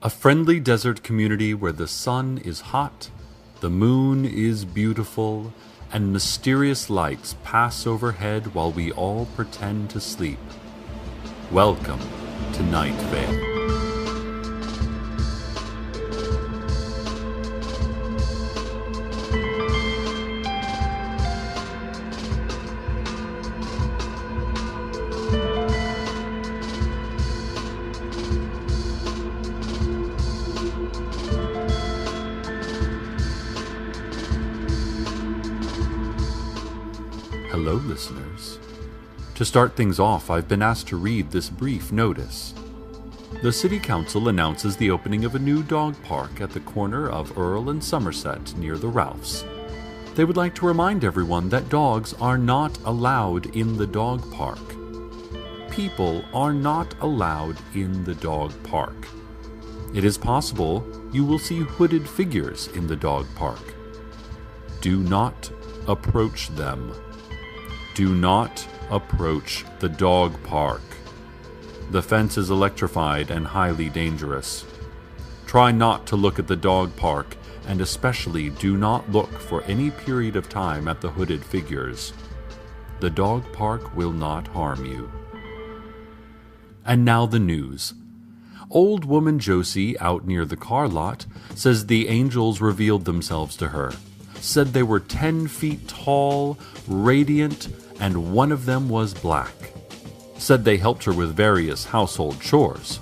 A friendly desert community where the sun is hot, the moon is beautiful, and mysterious lights pass overhead while we all pretend to sleep. Welcome to Night Vale. Hello, listeners. To start things off, I've been asked to read this brief notice. The City Council announces the opening of a new dog park at the corner of Earl and Somerset near the Ralphs. They would like to remind everyone that dogs are not allowed in the dog park. People are not allowed in the dog park. It is possible you will see hooded figures in the dog park. Do not approach them. Do not approach the dog park. The fence is electrified and highly dangerous. Try not to look at the dog park, and especially do not look for any period of time at the hooded figures. The dog park will not harm you. And now the news. Old woman Josie, out near the car lot, says the angels revealed themselves to her. Said they were 10 feet tall, radiant, and one of them was black. Said they helped her with various household chores.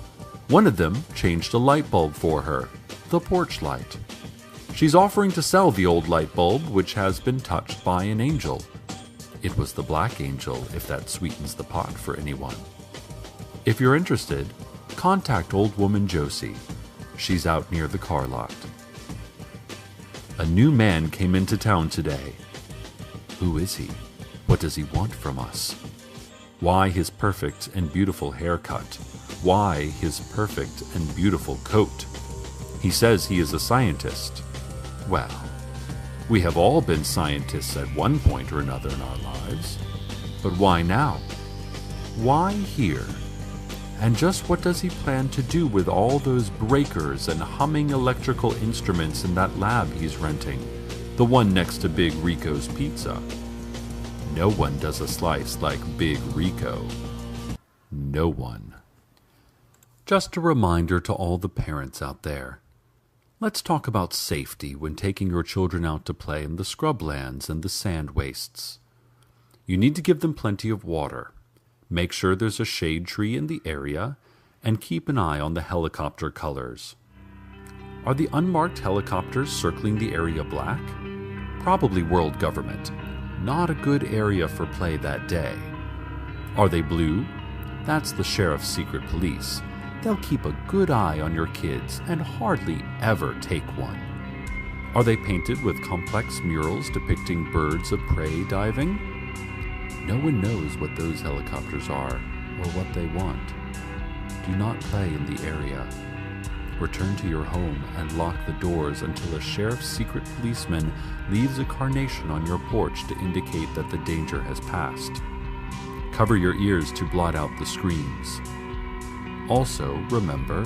One of them changed a light bulb for her, the porch light. She's offering to sell the old light bulb, which has been touched by an angel. It was the black angel, if that sweetens the pot for anyone. If you're interested, contact old woman Josie. She's out near the car lot. A new man came into town today. Who is he? What does he want from us? Why his perfect and beautiful haircut? Why his perfect and beautiful coat? He says he is a scientist. Well, we have all been scientists at one point or another in our lives. But why now? Why here? And just what does he plan to do with all those breakers and humming electrical instruments in that lab he's renting? The one next to Big Rico's Pizza. No one does a slice like Big Rico. No one. Just a reminder to all the parents out there. Let's talk about safety when taking your children out to play in the scrublands and the sand wastes. You need to give them plenty of water. Make sure there's a shade tree in the area, and keep an eye on the helicopter colors. Are the unmarked helicopters circling the area black? Probably world government. Not a good area for play that day. Are they blue? That's the sheriff's secret police. They'll keep a good eye on your kids and hardly ever take one. Are they painted with complex murals depicting birds of prey diving? No one knows what those helicopters are or what they want. Do not play in the area. Return to your home and lock the doors until a sheriff's secret policeman leaves a carnation on your porch to indicate that the danger has passed. Cover your ears to blot out the screams. Also, remember,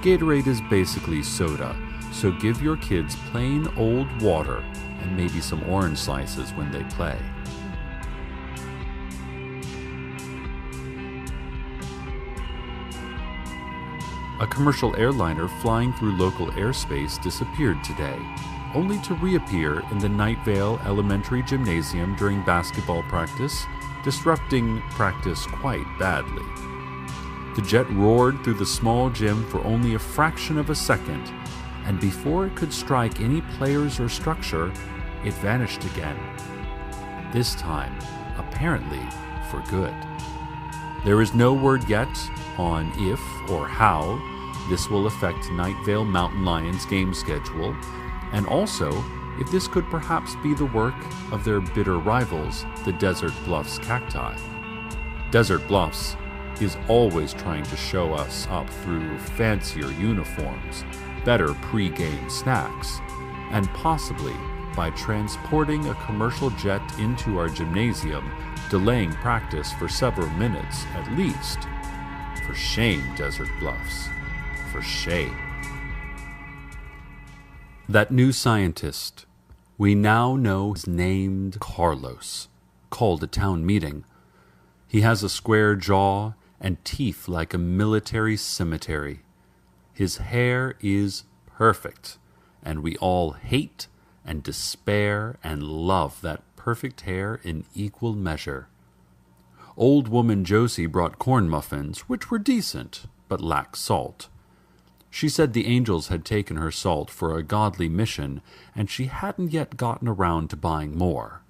Gatorade is basically soda, so give your kids plain old water and maybe some orange slices when they play. A commercial airliner flying through local airspace disappeared today, only to reappear in the Night Vale Elementary Gymnasium during basketball practice, disrupting practice quite badly. The jet roared through the small gym for only a fraction of a second, and before it could strike any players or structure, it vanished again. This time, apparently, for good. There is no word yet on if or how this will affect Night Vale Mountain Lions' game schedule, and also if this could perhaps be the work of their bitter rivals, the Desert Bluffs Cacti. Desert Bluffs is always trying to show us up through fancier uniforms, better pre-game snacks, and possibly by transporting a commercial jet into our gymnasium, delaying practice for several minutes at least. For shame, Desert Bluffs. For shame. That new scientist, we now know is named Carlos, called a town meeting. He has a square jaw and teeth like a military cemetery. His hair is perfect, and we all hate and despair and love that perfect hair in equal measure. Old woman Josie brought corn muffins, which were decent, but lacked salt. She said the angels had taken her salt for a godly mission, and she hadn't yet gotten around to buying more.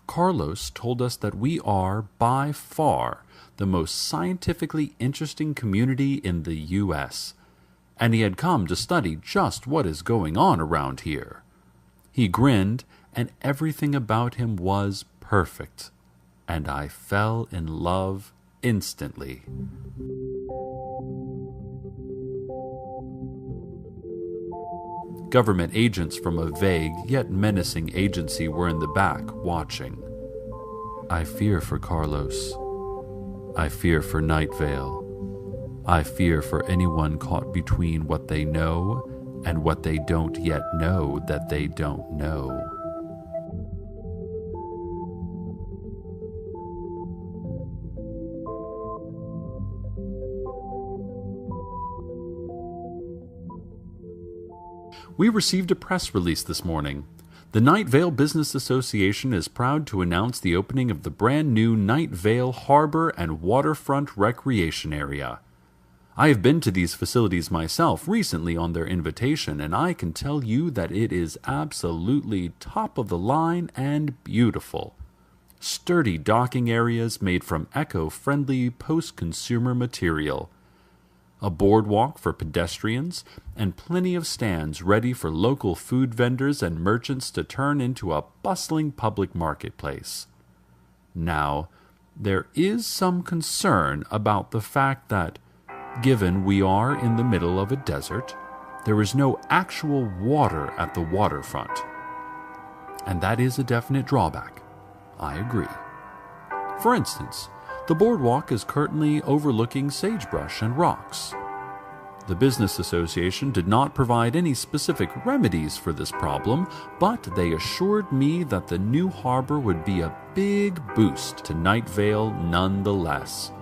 Carlos told us that we are, by far, the most scientifically interesting community in the U.S., and he had come to study just what is going on around here. He grinned, and everything about him was perfect, and I fell in love instantly. Government agents from a vague yet menacing agency were in the back, watching. I fear for Carlos. I fear for Night Vale. I fear for anyone caught between what they know and what they don't yet know that they don't know. We received a press release this morning. The Night Vale Business Association is proud to announce the opening of the brand new Night Vale Harbour and Waterfront Recreation Area. I have been to these facilities myself recently on their invitation, and I can tell you that it is absolutely top of the line and beautiful. Sturdy docking areas made from eco-friendly post-consumer material. A boardwalk for pedestrians, and plenty of stands ready for local food vendors and merchants to turn into a bustling public marketplace. Now, there is some concern about the fact that, given we are in the middle of a desert, there is no actual water at the waterfront. And that is a definite drawback. I agree. For instance, the boardwalk is currently overlooking sagebrush and rocks. The Business Association did not provide any specific remedies for this problem, but they assured me that the new harbor would be a big boost to Night Vale nonetheless.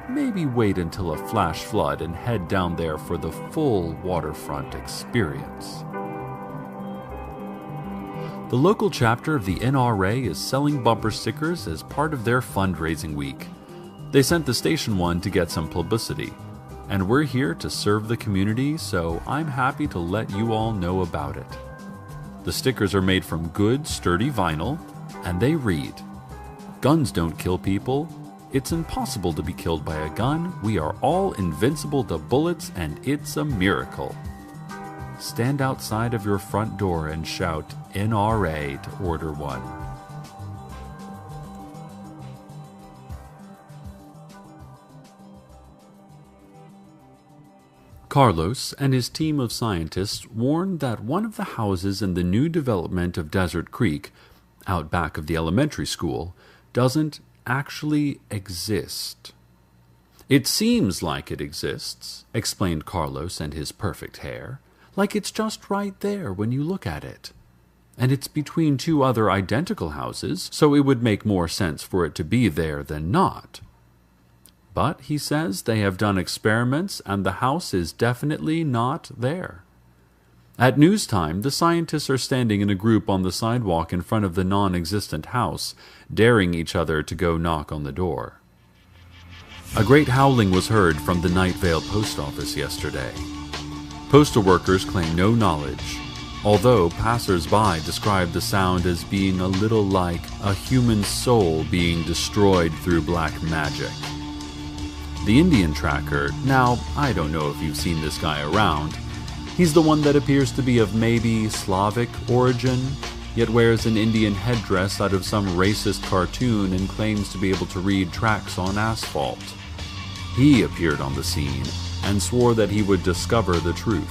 Maybe wait until a flash flood and head down there for the full waterfront experience. The local chapter of the NRA is selling bumper stickers as part of their fundraising week. They sent the station one to get some publicity, and we're here to serve the community, so I'm happy to let you all know about it. The stickers are made from good, sturdy vinyl, and they read, "Guns don't kill people. It's impossible to be killed by a gun. We are all invincible to bullets, and it's a miracle." Stand outside of your front door and shout NRA to order one. Carlos and his team of scientists warned that one of the houses in the new development of Desert Creek, out back of the elementary school, doesn't actually exist. "It seems like it exists," explained Carlos and his perfect hair, "like it's just right there when you look at it. And it's between two other identical houses, so it would make more sense for it to be there than not. But, he says, they have done experiments and the house is definitely not there." At news time, the scientists are standing in a group on the sidewalk in front of the non-existent house, daring each other to go knock on the door. A great howling was heard from the Night Vale post office yesterday. Postal workers claim no knowledge, although passers-by describe the sound as being a little like a human soul being destroyed through black magic. The Indian tracker, now, I don't know if you've seen this guy around. He's the one that appears to be of maybe Slavic origin, yet wears an Indian headdress out of some racist cartoon and claims to be able to read tracks on asphalt. He appeared on the scene and swore that he would discover the truth.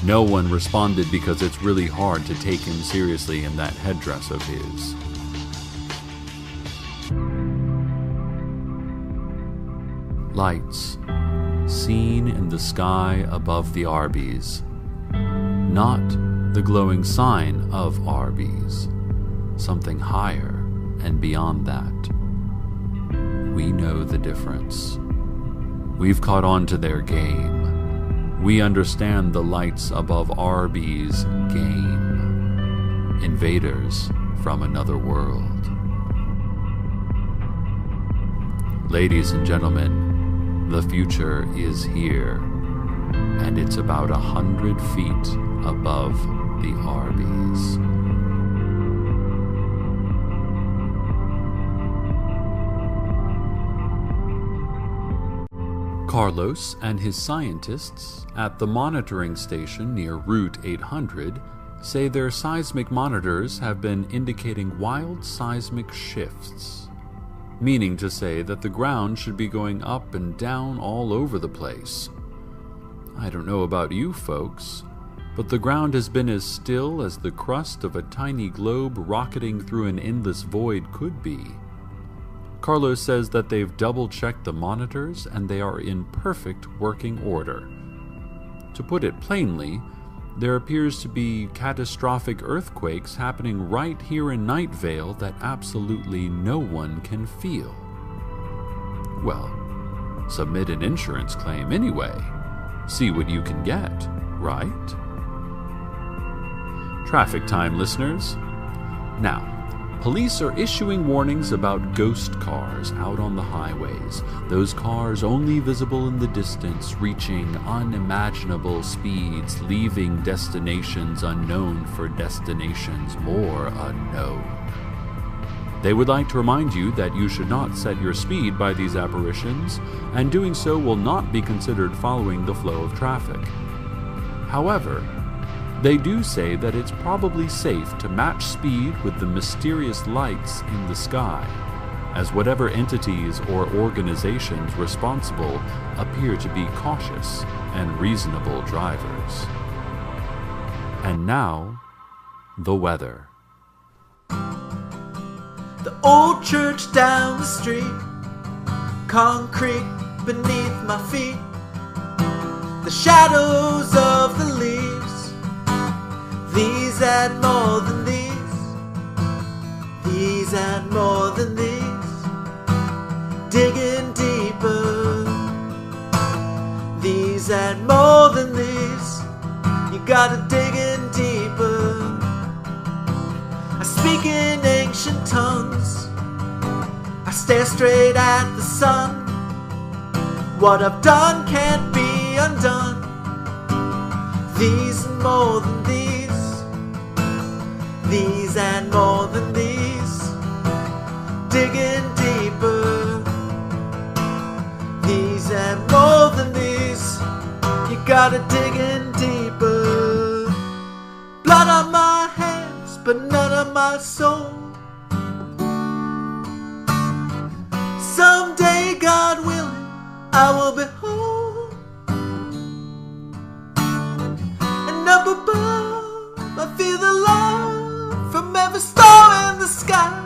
No one responded because it's really hard to take him seriously in that headdress of his. Lights seen in the sky above the Arbys. not the glowing sign of Arbys. Something higher and beyond that. We know the difference. We've caught on to their game. We understand the lights above Arbys' game. Invaders from another world. Ladies and gentlemen, the future is here, and it's about 100 feet above the Arbys. Carlos and his scientists at the monitoring station near Route 800 say their seismic monitors have been indicating wild seismic shifts, meaning to say that the ground should be going up and down all over the place. I don't know about you folks, but the ground has been as still as the crust of a tiny globe rocketing through an endless void could be. Carlos says that they've double-checked the monitors and they are in perfect working order. To put it plainly, there appears to be catastrophic earthquakes happening right here in Night Vale that absolutely no one can feel. Well, submit an insurance claim anyway. See what you can get, right? Traffic time, listeners. Now, police are issuing warnings about ghost cars out on the highways. Those cars only visible in the distance, reaching unimaginable speeds, leaving destinations unknown for destinations more unknown. They would like to remind you that you should not set your speed by these apparitions, and doing so will not be considered following the flow of traffic. However, they do say that it's probably safe to match speed with the mysterious lights in the sky, as whatever entities or organizations responsible appear to be cautious and reasonable drivers. And now, the weather. The old church down the street, concrete beneath my feet, the shadows of the leaves. These and more than these and more than these, digging deeper. These and more than these, you gotta dig in deeper. I speak in ancient tongues, I stare straight at the sun. What I've done can't be undone. These and more than these and more than these, digging deeper. These and more than these, you gotta dig in deeper. Blood on my hands, but none on my soul. Someday, God willing, I will be whole. And up above, I feel the love from every star in the sky.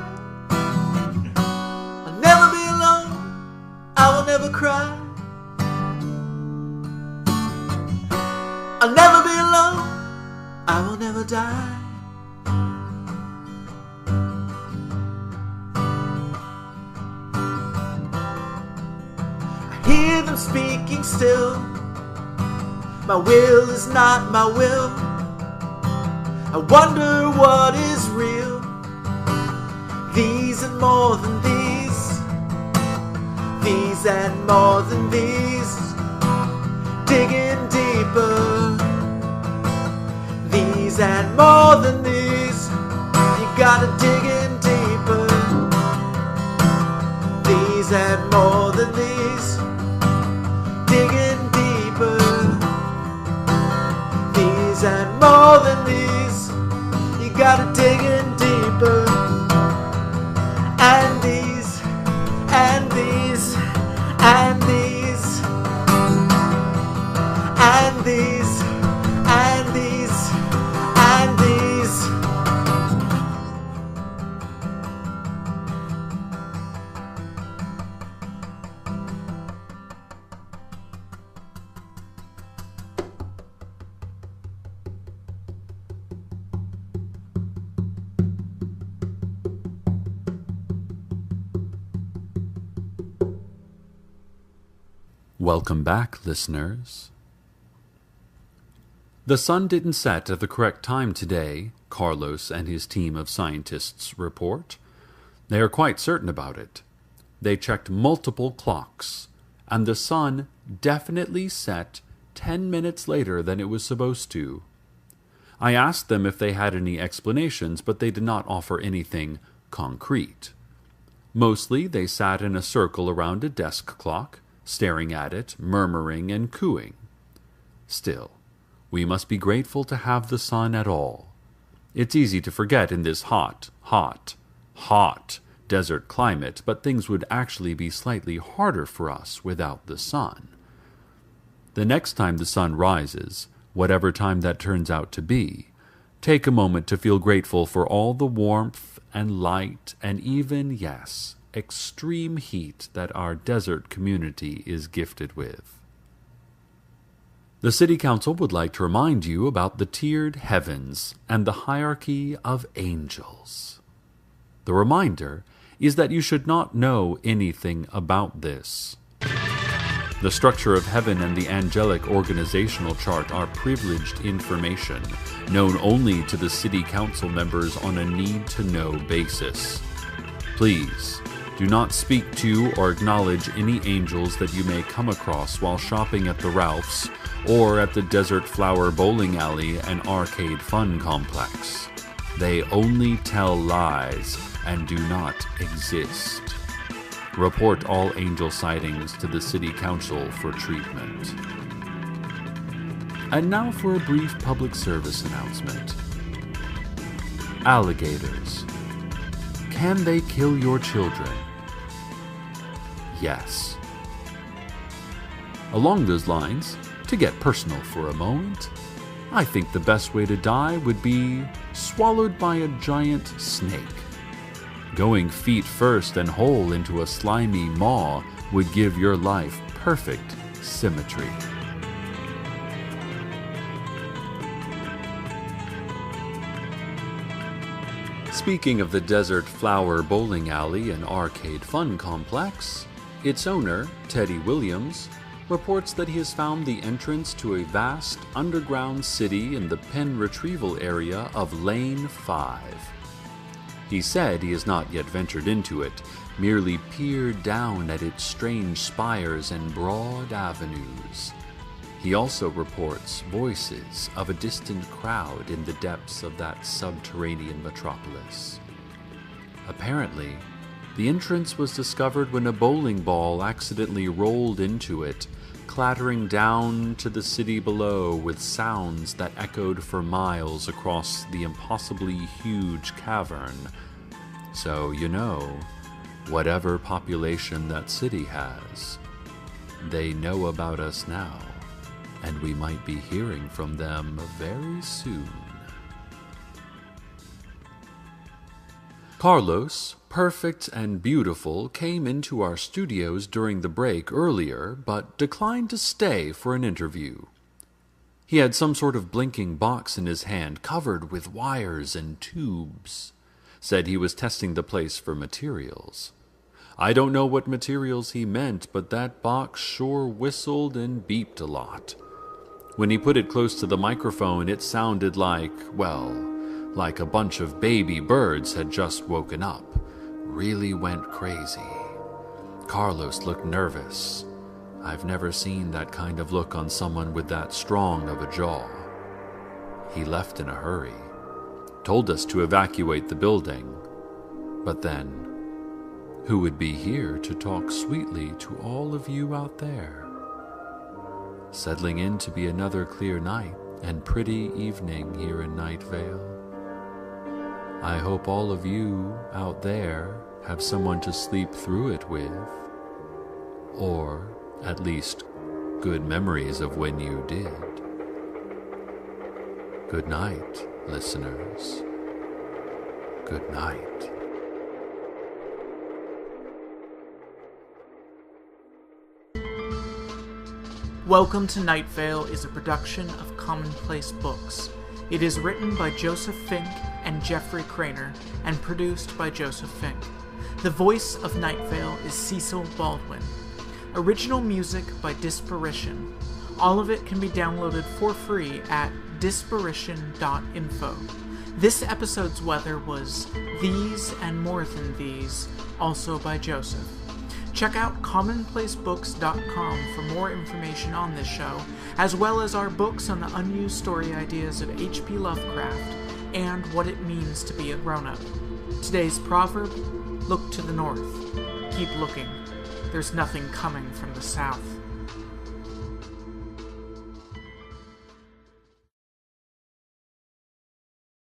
I'll never be alone, I will never cry. I'll never be alone, I will never die. I hear them speaking still. My will is not my will. I wonder what is real. These and more than these and more than these, digging deeper. These and more than these, you gotta dig in deeper. These and more than these, digging deeper. These and more than these, you gotta dig in deeper. And these, and these, and these, and these, and these, and these. Welcome back, listeners. The sun didn't set at the correct time today, Carlos and his team of scientists report. They are quite certain about it. They checked multiple clocks, and the sun definitely set 10 minutes later than it was supposed to. I asked them if they had any explanations, but they did not offer anything concrete. Mostly they sat in a circle around a desk clock, staring at it, murmuring and cooing. Still, we must be grateful to have the sun at all. It's easy to forget in this hot desert climate, but things would actually be slightly harder for us without the sun. The next time the sun rises, whatever time that turns out to be, take a moment to feel grateful for all the warmth and light and even, yes, extreme heat that our desert community is gifted with. The City Council would like to remind you about the tiered heavens and the hierarchy of angels. The reminder is that you should not know anything about this. The structure of heaven and the angelic organizational chart are privileged information, known only to the City Council members on a need-to-know basis. Please, do not speak to or acknowledge any angels that you may come across while shopping at the Ralphs or at the Desert Flower Bowling Alley and Arcade Fun Complex. They only tell lies and do not exist. Report all angel sightings to the City Council for treatment. And now for a brief public service announcement. Alligators. Can they kill your children? Yes. Along those lines, to get personal for a moment, I think the best way to die would be swallowed by a giant snake. Going feet first and whole into a slimy maw would give your life perfect symmetry. Speaking of the Desert Flower Bowling Alley and Arcade Fun Complex, its owner, Teddy Williams, reports that he has found the entrance to a vast underground city in the pen retrieval area of Lane 5. He said he has not yet ventured into it, merely peered down at its strange spires and broad avenues. He also reports voices of a distant crowd in the depths of that subterranean metropolis. Apparently, the entrance was discovered when a bowling ball accidentally rolled into it, clattering down to the city below with sounds that echoed for miles across the impossibly huge cavern. So, you know, whatever population that city has, they know about us now, and we might be hearing from them very soon. Carlos, perfect and beautiful, came into our studios during the break earlier, but declined to stay for an interview. He had some sort of blinking box in his hand, covered with wires and tubes. Said he was testing the place for materials. I don't know what materials he meant, but that box sure whistled and beeped a lot. When he put it close to the microphone, it sounded like, well, like a bunch of baby birds had just woken up. Really went crazy. Carlos looked nervous. I've never seen that kind of look on someone with that strong of a jaw. He left in a hurry. Told us to evacuate the building. But then, who would be here to talk sweetly to all of you out there? Settling in to be another clear night and pretty evening here in Night Vale. I hope all of you out there have someone to sleep through it with, or at least good memories of when you did. Good night, listeners. Good night. Welcome to Night Vale is a production of Commonplace Books. It is written by Joseph Fink and Jeffrey Craner, and produced by Joseph Fink. The voice of Night Vale is Cecil Baldwin. Original music by Disparition. All of it can be downloaded for free at disparition.info. This episode's weather was These and More Than These, also by Joseph. Check out commonplacebooks.com for more information on this show, as well as our books on the unused story ideas of H.P. Lovecraft and what it means to be a grown-up. Today's proverb, look to the north. Keep looking. There's nothing coming from the south.